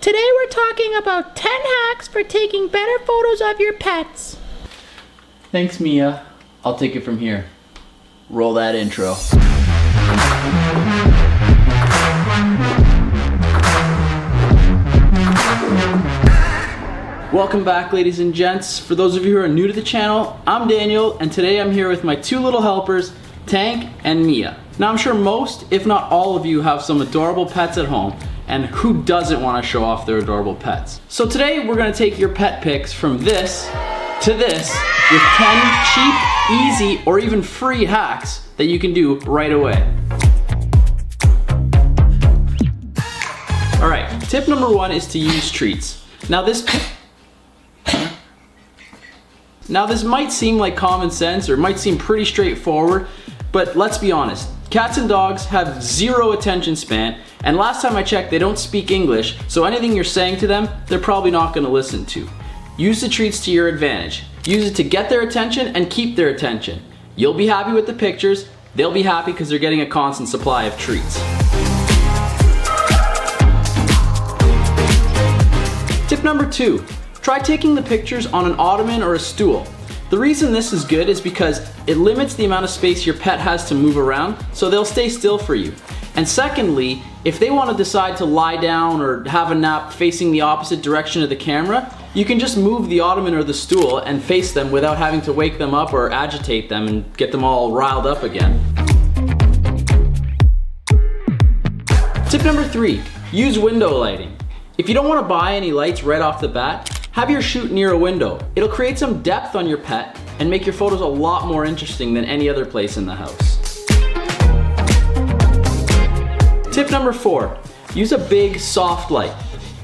Today we're talking about 10 hacks for taking better photos of your pets. Thanks, Mia. I'll take it from here. Roll that intro. Welcome back, ladies and gents. For those of you who are new to the channel, I'm Daniel, and today I'm here with my two little helpers, Tank and Mia. Now I'm sure most, if not all of you, have some adorable pets at home, and who doesn't want to show off their adorable pets? So today we're going to take your pet pics from this to this with 10 cheap, easy, or even free hacks that you can do right away. Alright, tip number one is to use treats. Now this might seem like common sense or might seem pretty straightforward, but let's be honest. Cats and dogs have zero attention span, and last time I checked, they don't speak English, so anything you're saying to them, they're probably not going to listen to. Use the treats to your advantage. Use it to get their attention and keep their attention. You'll be happy with the pictures, they'll be happy because they're getting a constant supply of treats. Tip number two, try taking the pictures on an ottoman or a stool. The reason this is good is because it limits the amount of space your pet has to move around, so they'll stay still for you. And secondly, if they want to decide to lie down or have a nap facing the opposite direction of the camera, you can just move the ottoman or the stool and face them without having to wake them up or agitate them and get them all riled up again. Tip number three, use window lighting. If you don't want to buy any lights right off the bat, have your shoot near a window. It'll create some depth on your pet and make your photos a lot more interesting than any other place in the house. Tip number four, use a big soft light.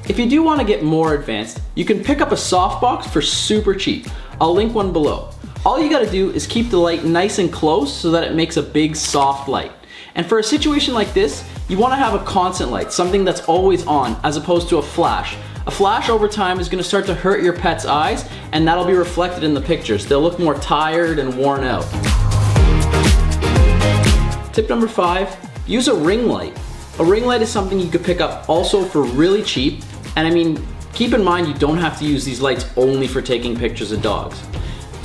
If you do want to get more advanced, you can pick up a softbox for super cheap. I'll link one below. All you gotta do is keep the light nice and close so that it makes a big soft light. And for a situation like this, you want to have a constant light, something that's always on, as opposed to a flash. A flash over time is going to start to hurt your pet's eyes, and that'll be reflected in the pictures. They'll look more tired and worn out. Tip number five, use a ring light. A ring light is something you could pick up also for really cheap, and I mean, keep in mind you don't have to use these lights only for taking pictures of dogs.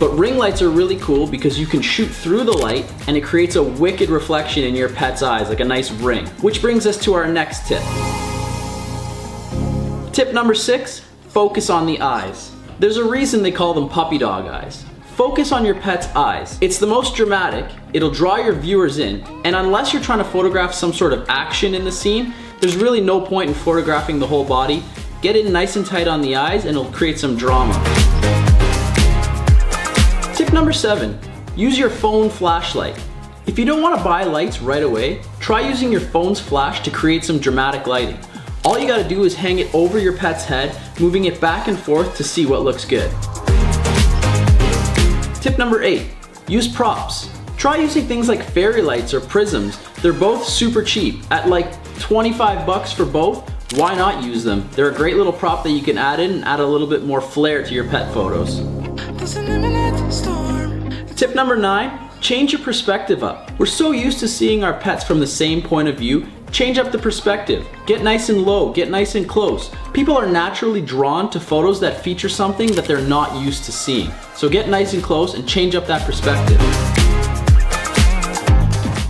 But ring lights are really cool because you can shoot through the light and it creates a wicked reflection in your pet's eyes, like a nice ring. Which brings us to our next tip. Tip number six, focus on the eyes. There's a reason they call them puppy dog eyes. Focus on your pet's eyes. It's the most dramatic, it'll draw your viewers in, and unless you're trying to photograph some sort of action in the scene, there's really no point in photographing the whole body. Get in nice and tight on the eyes and it'll create some drama. Tip number seven, use your phone flashlight. If you don't want to buy lights right away, try using your phone's flash to create some dramatic lighting. All you gotta do is hang it over your pet's head, moving it back and forth to see what looks good. Tip number eight, use props. Try using things like fairy lights or prisms. They're both super cheap. At like 25 bucks for both, why not use them? They're a great little prop that you can add in and add a little bit more flair to your pet photos. Tip number nine, change your perspective up. We're so used to seeing our pets from the same point of view. Change up the perspective. Get nice and low, get nice and close. People are naturally drawn to photos that feature something that they're not used to seeing. So get nice and close and change up that perspective.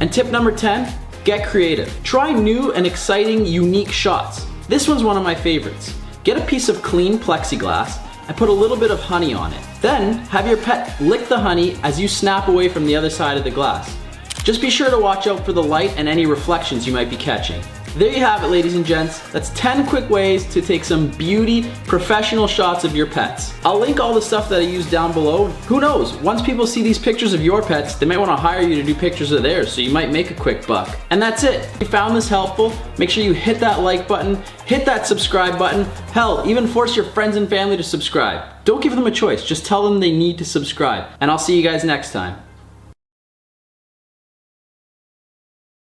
And tip number 10, get creative. Try new and exciting, unique shots. This one's one of my favorites. Get a piece of clean plexiglass and put a little bit of honey on it. Then have your pet lick the honey as you snap away from the other side of the glass. Just be sure to watch out for the light and any reflections you might be catching. There you have it, ladies and gents. That's 10 quick ways to take some beauty, professional shots of your pets. I'll link all the stuff that I use down below. Who knows, once people see these pictures of your pets, they might want to hire you to do pictures of theirs, so you might make a quick buck. And that's it. If you found this helpful, make sure you hit that like button, hit that subscribe button, hell, even force your friends and family to subscribe. Don't give them a choice, just tell them they need to subscribe. And I'll see you guys next time.